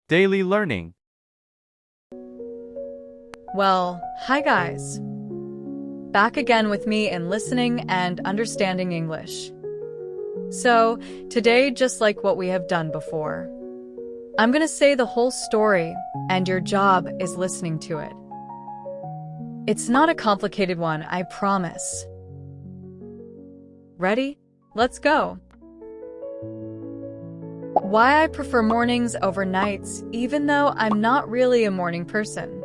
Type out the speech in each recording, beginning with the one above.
Daily Learning. Well, hi guys. Back again with me in listening and understanding English. So, today, just like what we have done before, I'm gonna say the whole story, and your job is listening to it. It's not a complicated one, I promise. Ready? Let's go. Why I prefer mornings over nights, even though I'm not really a morning person.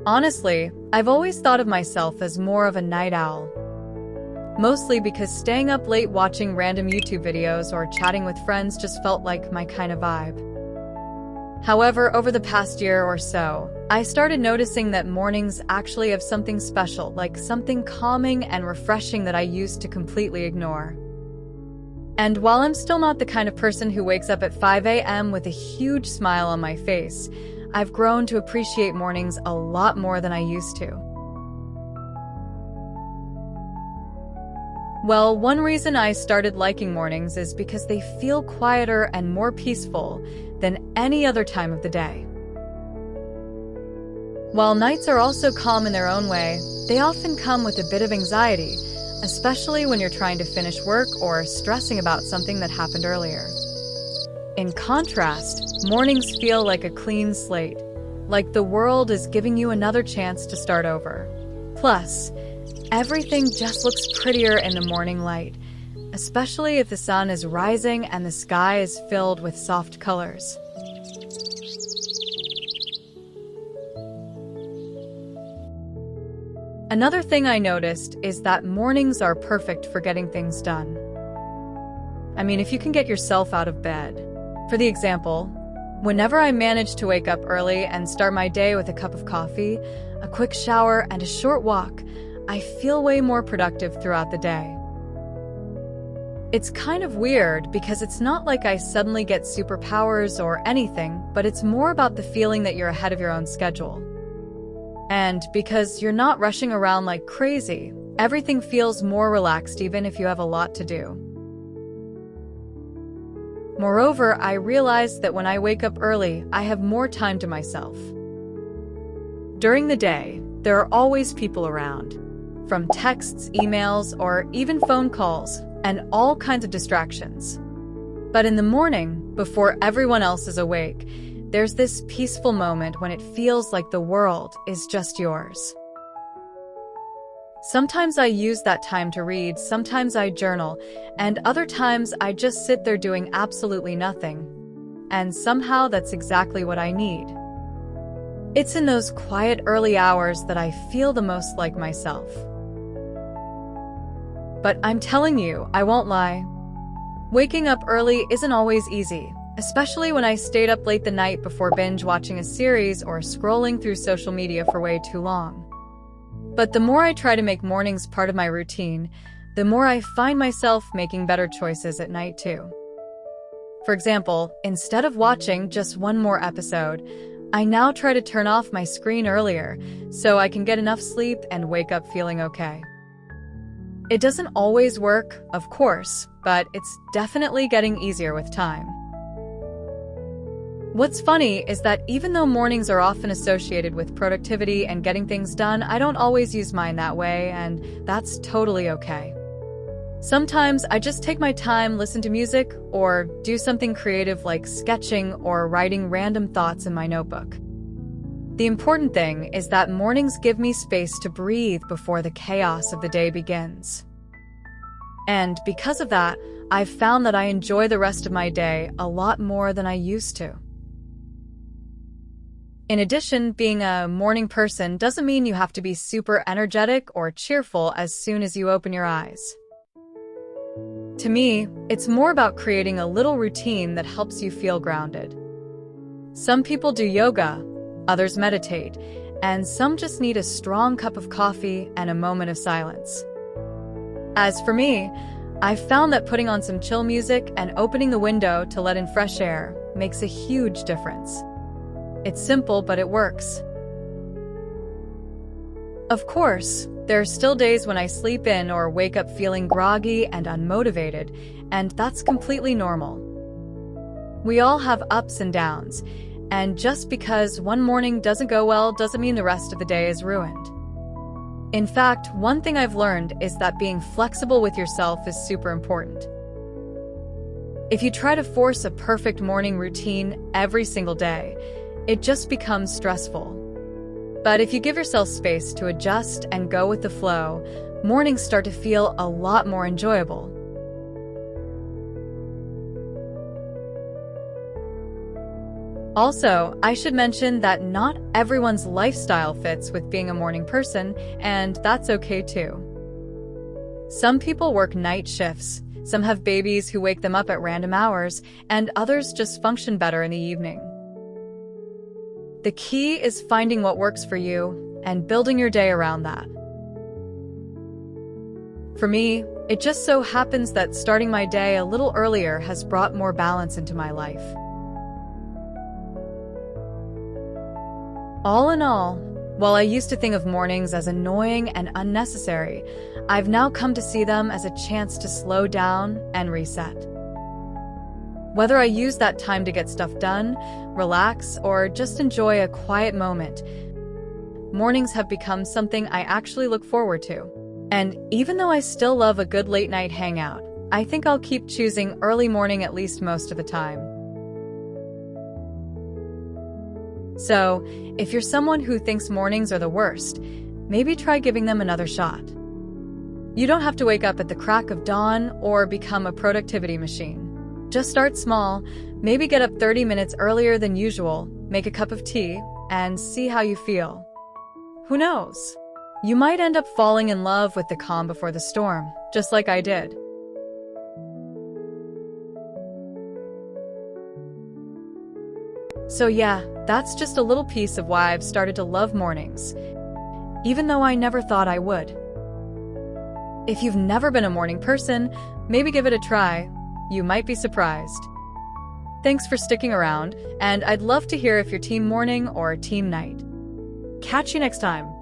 Honestly, I've always thought of myself as more of a night owl. Mostly because staying up late watching random YouTube videos or chatting with friends just felt like my kind of vibe. However, over the past year or so, I started noticing that mornings actually have something special, like something calming and refreshing that I used to completely ignore. And while I'm still not the kind of person who wakes up at 5 a.m. with a huge smile on my face, I've grown to appreciate mornings a lot more than I used to. Well, one reason I started liking mornings is because they feel quieter and more peaceful than any other time of the day. While nights are also calm in their own way, they often come with a bit of anxiety, especially when you're trying to finish work or stressing about something that happened earlier. In contrast, mornings feel like a clean slate, like the world is giving you another chance to start over. Plus, everything just looks prettier in the morning light, especially if the sun is rising and the sky is filled with soft colors. Another thing I noticed is that mornings are perfect for getting things done. I mean, if you can get yourself out of bed. For the example, whenever I manage to wake up early and start my day with a cup of coffee, a quick shower, and a short walk, I feel way more productive throughout the day. It's kind of weird because it's not like I suddenly get superpowers or anything, but it's more about the feeling that you're ahead of your own schedule. And because you're not rushing around like crazy, everything feels more relaxed even if you have a lot to do. Moreover, I realize that when I wake up early, I have more time to myself. During the day, there are always people around, from texts, emails, or even phone calls, and all kinds of distractions. But in the morning, before everyone else is awake, there's this peaceful moment when it feels like the world is just yours. Sometimes I use that time to read, sometimes I journal, and other times I just sit there doing absolutely nothing. And somehow that's exactly what I need. It's in those quiet early hours that I feel the most like myself. But I'm telling you, I won't lie. Waking up early isn't always easy, especially when I stayed up late the night before binge watching a series or scrolling through social media for way too long. But the more I try to make mornings part of my routine, the more I find myself making better choices at night too. For example, instead of watching just one more episode, I now try to turn off my screen earlier so I can get enough sleep and wake up feeling okay. It doesn't always work, of course, but it's definitely getting easier with time. What's funny is that even though mornings are often associated with productivity and getting things done, I don't always use mine that way, and that's totally okay. Sometimes I just take my time, listen to music, or do something creative like sketching or writing random thoughts in my notebook. The important thing is that mornings give me space to breathe before the chaos of the day begins. And because of that, I've found that I enjoy the rest of my day a lot more than I used to. In addition, being a morning person doesn't mean you have to be super energetic or cheerful as soon as you open your eyes. To me, it's more about creating a little routine that helps you feel grounded. Some people do yoga, others meditate, and some just need a strong cup of coffee and a moment of silence. As for me, I've found that putting on some chill music and opening the window to let in fresh air makes a huge difference. It's simple, but it works. Of course, there are still days when I sleep in or wake up feeling groggy and unmotivated, and that's completely normal. We all have ups and downs, and just because one morning doesn't go well doesn't mean the rest of the day is ruined. In fact, one thing I've learned is that being flexible with yourself is super important. If you try to force a perfect morning routine every single day, it just becomes stressful. But if you give yourself space to adjust and go with the flow, mornings start to feel a lot more enjoyable. Also, I should mention that not everyone's lifestyle fits with being a morning person, and that's okay too. Some people work night shifts, some have babies who wake them up at random hours, and others just function better in the evening. The key is finding what works for you and building your day around that. For me, it just so happens that starting my day a little earlier has brought more balance into my life. All in all, while I used to think of mornings as annoying and unnecessary, I've now come to see them as a chance to slow down and reset. Whether I use that time to get stuff done, relax, or just enjoy a quiet moment, mornings have become something I actually look forward to. And even though I still love a good late-night hangout, I think I'll keep choosing early morning at least most of the time. So, if you're someone who thinks mornings are the worst, maybe try giving them another shot. You don't have to wake up at the crack of dawn or become a productivity machine. Just start small, maybe get up 30 minutes earlier than usual, make a cup of tea, and see how you feel. Who knows? You might end up falling in love with the calm before the storm, just like I did. So yeah, that's just a little piece of why I've started to love mornings, even though I never thought I would. If you've never been a morning person, maybe give it a try. You might be surprised. Thanks for sticking around, and I'd love to hear if you're team morning or team night. Catch you next time.